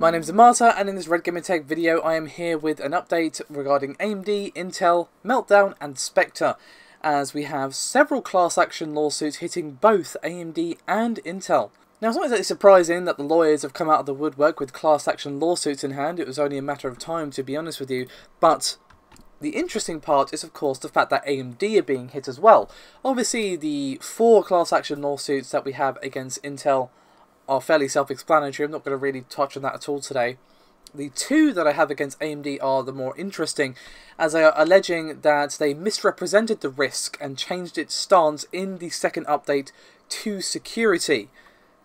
My name is Marta, and in this Red Gamer Tech video I am here with an update regarding AMD, Intel, Meltdown and Spectre, as we have several class action lawsuits hitting both AMD and Intel. Now, it's not exactly surprising that the lawyers have come out of the woodwork with class action lawsuits in hand. It was only a matter of time, to be honest with you, but the interesting part is, of course, the fact that AMD are being hit as well. Obviously, the 4 class action lawsuits that we have against Intel are fairly self-explanatory. I'm not going to really touch on that at all today. The 2 that I have against AMD are the more interesting, as they are alleging that they misrepresented the risk and changed its stance in the second update to security.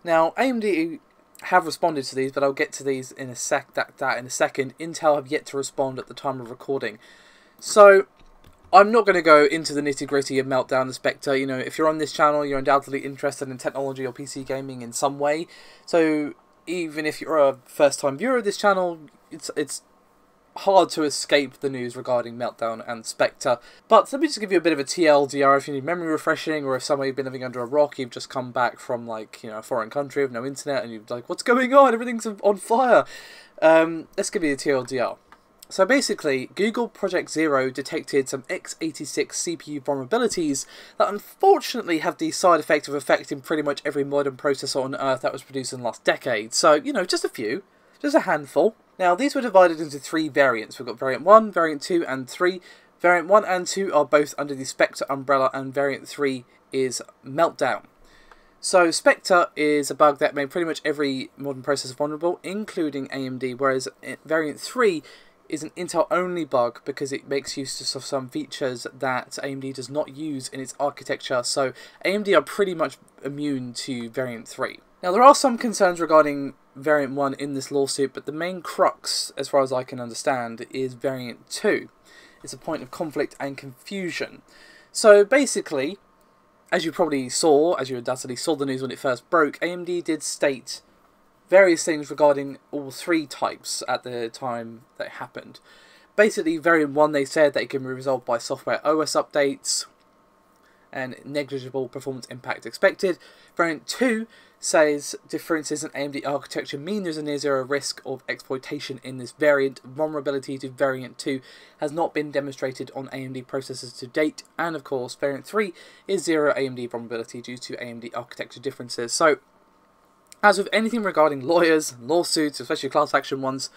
Now, AMD have responded to these, but I'll get to these in a second. Intel have yet to respond at the time of recording. So, I'm not going to go into the nitty-gritty of Meltdown and Spectre. You know, if you're on this channel, you're undoubtedly interested in technology or PC gaming in some way. So, even if you're a first-time viewer of this channel, it's hard to escape the news regarding Meltdown and Spectre. But let me just give you a bit of a TLDR if you need memory refreshing, or if somewhere you've been living under a rock, you've just come back from, like, you know, a foreign country with no internet, and you're like, what's going on? Everything's on fire. Let's give you the TLDR. So basically, Google Project Zero detected some x86 CPU vulnerabilities that unfortunately have the side effect of affecting pretty much every modern processor on Earth that was produced in the last decade. So, you know, just a few. Just a handful. Now, these were divided into 3 variants. We've got Variant 1, Variant 2, and 3. Variant 1 and 2 are both under the Spectre umbrella, and Variant 3 is Meltdown. So, Spectre is a bug that made pretty much every modern processor vulnerable, including AMD, whereas Variant 3 is an Intel-only bug because it makes use of some features that AMD does not use in its architecture, so AMD are pretty much immune to Variant 3. Now, there are some concerns regarding Variant 1 in this lawsuit, but the main crux, as far as I can understand, is Variant 2. It's a point of conflict and confusion. So basically, as you probably saw, as you undoubtedly saw the news when it first broke, AMD did state various things regarding all 3 types at the time that it happened. Basically, Variant 1, they said that it can be resolved by software OS updates and negligible performance impact expected. Variant 2 says differences in AMD architecture mean there's a near-zero risk of exploitation in this variant. Vulnerability to Variant 2 has not been demonstrated on AMD processors to date, and of course, Variant 3 is zero AMD vulnerability due to AMD architecture differences. So, as with anything regarding lawyers, lawsuits, especially class action ones,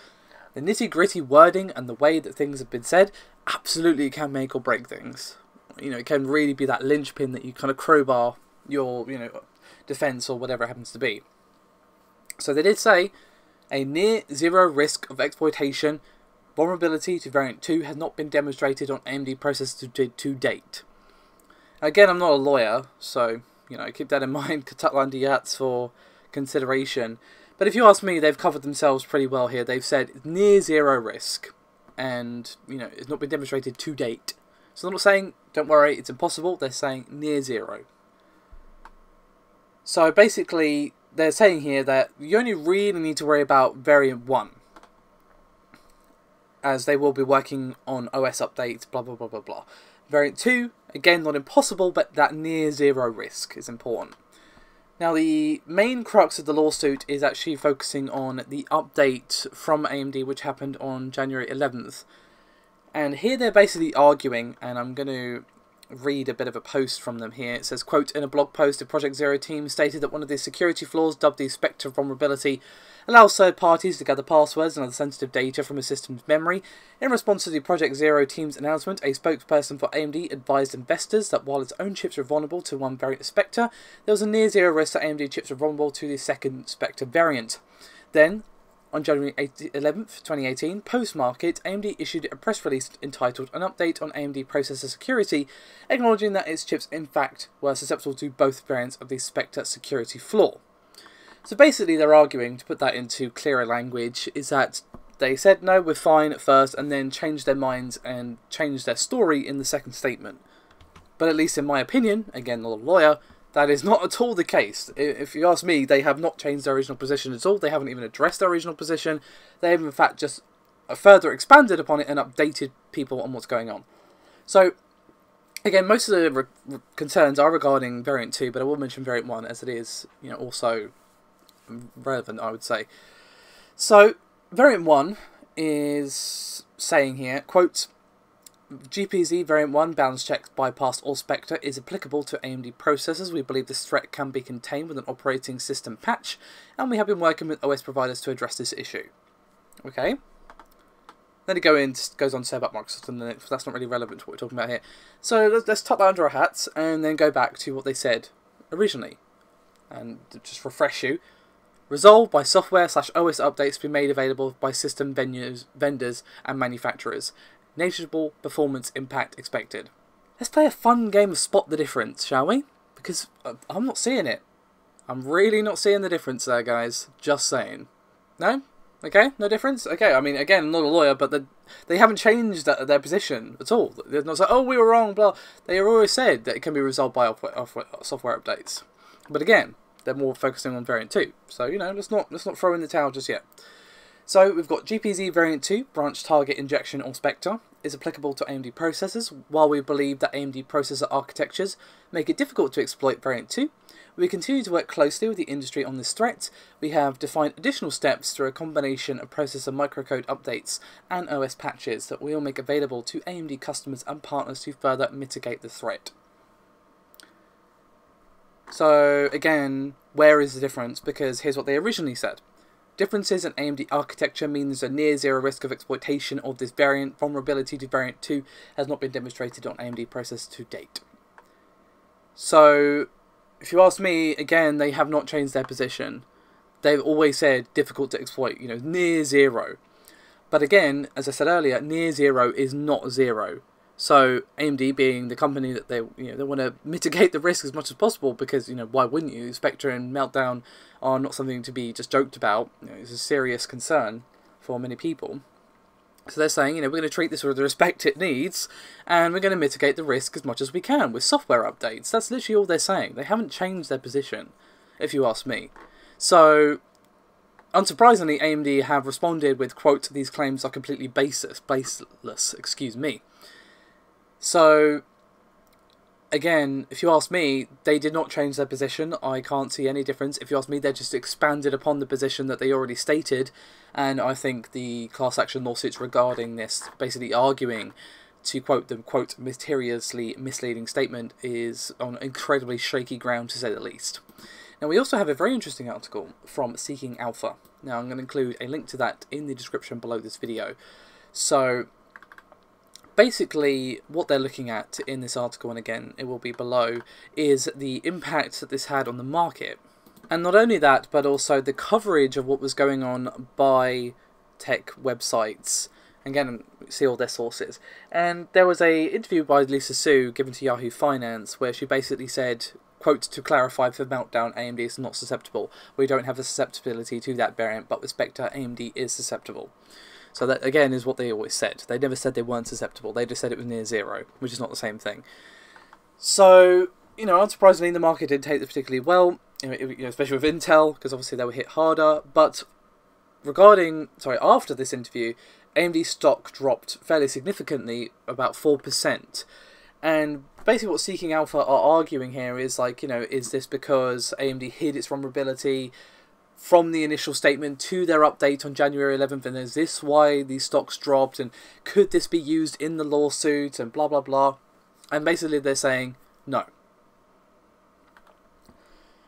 the nitty-gritty wording and the way that things have been said absolutely can make or break things. You know, it can really be that linchpin that you kind of crowbar your, you know, defense or whatever it happens to be. So they did say a near-zero risk of exploitation, vulnerability to Variant 2 has not been demonstrated on AMD processors to date. Again, I'm not a lawyer, so, you know, keep that in mind. Katatlandiyats for consideration, but if you ask me, they've covered themselves pretty well here. They've said near zero risk, and, you know, it's not been demonstrated to date. So they're not saying don't worry, it's impossible. They're saying near zero. So basically, they're saying here that you only really need to worry about Variant 1, as they will be working on OS updates, blah blah blah blah blah. Variant 2, again, not impossible, but that near zero risk is important. Now, the main crux of the lawsuit is actually focusing on the update from AMD, which happened on January 11th. And here they're basically arguing, and I'm going to read a bit of a post from them here. It says, quote, in a blog post, the Project Zero team stated that one of the security flaws, dubbed the Spectre vulnerability, allows third parties to gather passwords and other sensitive data from a system's memory. In response to the Project Zero team's announcement, a spokesperson for AMD advised investors that while its own chips were vulnerable to one variant of Spectre, there was a near-zero risk that AMD chips were vulnerable to the second Spectre variant. Then, on January 11th, 2018, post-market, AMD issued a press release entitled An Update on AMD Processor Security, acknowledging that its chips in fact were susceptible to both variants of the Spectre security flaw. So basically they're arguing, to put that into clearer language, is that they said no, we're fine at first, and then changed their minds and changed their story in the second statement. But at least in my opinion, again, not a lawyer, that is not at all the case. If you ask me, they have not changed their original position at all. They haven't even addressed their original position. They have in fact just further expanded upon it and updated people on what's going on. So, again, most of the concerns are regarding Variant 2, but I will mention Variant 1 as it is, you know, also relevant, I would say. So, variant 1 is saying here, quote, GPZ variant 1 balance checks bypassed all Spectre is applicable to AMD processors. We believe this threat can be contained with an operating system patch, and we have been working with OS providers to address this issue. Okay. Then it goes on to say about Microsoft and Linux, but that's not really relevant to what we're talking about here. So let's tuck that under our hats and then go back to what they said originally. And to just refresh you, resolved by software/OS updates to be made available by system vendors and manufacturers. Negligible performance impact expected. Let's play a fun game of spot the difference, shall we? Because I'm not seeing it. I'm really not seeing the difference there, guys. Just saying. No? Okay, no difference? Okay, I mean, again, I'm not a lawyer, but they haven't changed their position at all. They're not saying, oh, we were wrong, blah. They always said that it can be resolved by software updates. But again, they're more focusing on variant 2. So, you know, let's not throw in the towel just yet. So we've got GPZ variant 2, branch target injection or Spectre, is applicable to AMD processors. While we believe that AMD processor architectures make it difficult to exploit variant 2, we continue to work closely with the industry on this threat. We have defined additional steps through a combination of processor microcode updates and OS patches that we will make available to AMD customers and partners to further mitigate the threat. So again, where is the difference? Because here's what they originally said. Differences in AMD architecture mean there's a near zero risk of exploitation of this variant. Vulnerability to variant 2 has not been demonstrated on AMD processors to date. So, if you ask me, again, they have not changed their position. They've always said difficult to exploit, you know, near zero. But again, as I said earlier, near zero is not zero. So AMD being the company that they want to mitigate the risk as much as possible, because, you know, why wouldn't you? Spectre and Meltdown are not something to be just joked about. You know, it's a serious concern for many people. So they're saying, you know, we're going to treat this with the respect it needs, and we're going to mitigate the risk as much as we can with software updates. That's literally all they're saying. They haven't changed their position, if you ask me. So, unsurprisingly, AMD have responded with, quote, these claims are completely baseless, excuse me. So, again, if you ask me, they did not change their position. I can't see any difference. If you ask me, they just expanded upon the position that they already stated. And I think the class action lawsuits regarding this, basically arguing to quote them, quote, mysteriously misleading statement, is on incredibly shaky ground, to say the least. Now, we also have a very interesting article from Seeking Alpha. Now, I'm going to include a link to that in the description below this video. So, basically, what they're looking at in this article, and again, it will be below, is the impact that this had on the market. And not only that, but also the coverage of what was going on by tech websites. Again, see all their sources. And there was an interview by Lisa Su given to Yahoo Finance where she basically said, quote, to clarify for Meltdown, AMD is not susceptible. We don't have a susceptibility to that variant, but with Spectre, AMD is susceptible. So that, again, is what they always said. They never said they weren't susceptible. They just said it was near zero, which is not the same thing. So, you know, unsurprisingly, the market didn't take this particularly well, especially with Intel, because obviously they were hit harder. But after this interview, AMD stock dropped fairly significantly, about 4%. And basically what Seeking Alpha are arguing here is, like, you know, is this because AMD hid its vulnerability from the initial statement to their update on January 11th, and is this why these stocks dropped, and could this be used in the lawsuit, and blah blah blah. And basically they're saying no.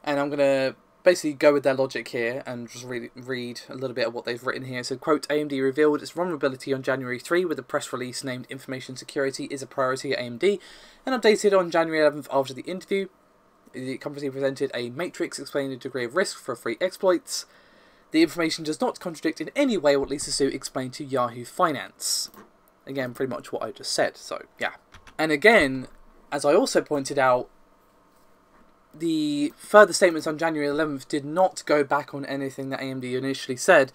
And I'm going to basically go with their logic here and just read a little bit of what they've written here. So, quote, AMD revealed its vulnerability on January 3 with a press release named Information Security is a Priority at AMD, and updated on January 11th after the interview. The company presented a matrix explaining the degree of risk for free exploits. The information does not contradict in any way what Lisa Su explained to Yahoo Finance. Again, pretty much what I just said, so yeah. And again, as I also pointed out, the further statements on January 11th did not go back on anything that AMD initially said,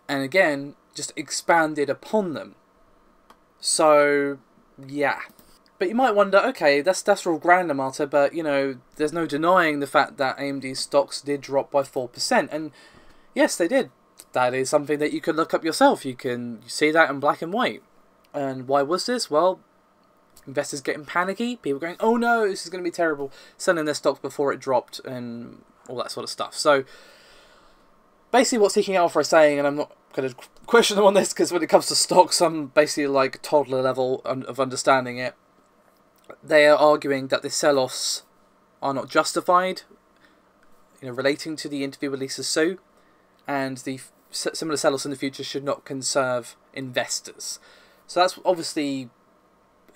and again, just expanded upon them. So, yeah. But you might wonder, okay, that's all grand, Amata, but, you know, there's no denying the fact that AMD's stocks did drop by 4%. And yes, they did. That is something that you could look up yourself. You can see that in black and white. And why was this? Well, investors getting panicky, people going, oh no, this is going to be terrible, selling their stocks before it dropped, and all that sort of stuff. So, basically what Seeking Alpha is saying, and I'm not going to question them on this, because when it comes to stocks, I'm basically like toddler level of understanding it. They are arguing that the sell-offs are not justified, relating to the interview with Lisa Su, and the similar sell-offs in the future should not conserve investors. So that's obviously,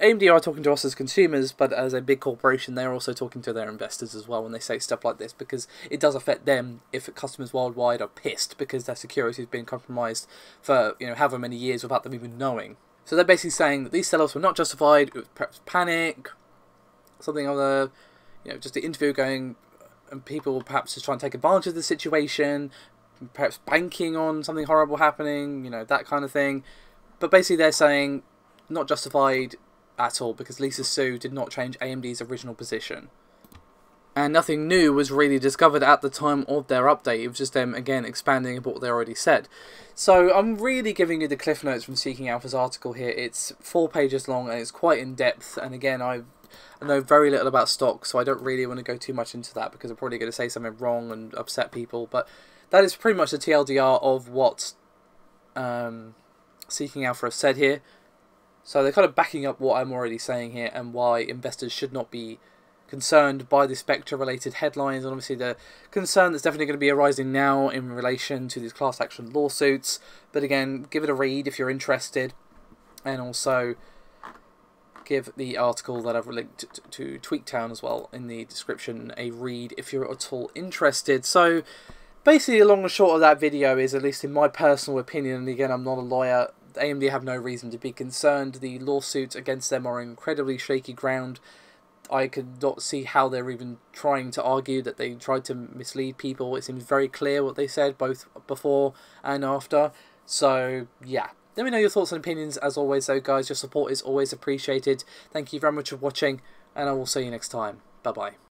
AMD are talking to us as consumers, but as a big corporation, they're also talking to their investors as well when they say stuff like this, because it does affect them if customers worldwide are pissed because their security has been compromised for however many years without them even knowing. So they're basically saying that these sell-offs were not justified. It was perhaps panic, something other, just the interview going, and people will perhaps just try and take advantage of the situation, perhaps banking on something horrible happening, that kind of thing. But basically they're saying not justified at all, because Lisa Su did not change AMD's original position. And nothing new was really discovered at the time of their update. It was just them, again, expanding upon what they already said. So I'm really giving you the cliff notes from Seeking Alpha's article here. It's 4 pages long and it's quite in-depth. And again, I know very little about stocks, so I don't really want to go too much into that, because I'm probably going to say something wrong and upset people. But that is pretty much the TLDR of what Seeking Alpha have said here. So they're kind of backing up what I'm already saying here, and why investors should not be concerned by the Spectre related headlines, and obviously the concern that's definitely going to be arising now in relation to these class action lawsuits. But again, give it a read if you're interested, and also give the article that I've linked to Tweaktown as well in the description a read if you're at all interested. So basically the long and short of that video is, at least in my personal opinion, and again I'm not a lawyer, AMD have no reason to be concerned. The lawsuits against them are incredibly shaky ground. I could not see how they're even trying to argue that they tried to mislead people. It seems very clear what they said, both before and after. So, yeah. Let me know your thoughts and opinions. As always, though, guys, your support is always appreciated. Thank you very much for watching, and I will see you next time. Bye-bye.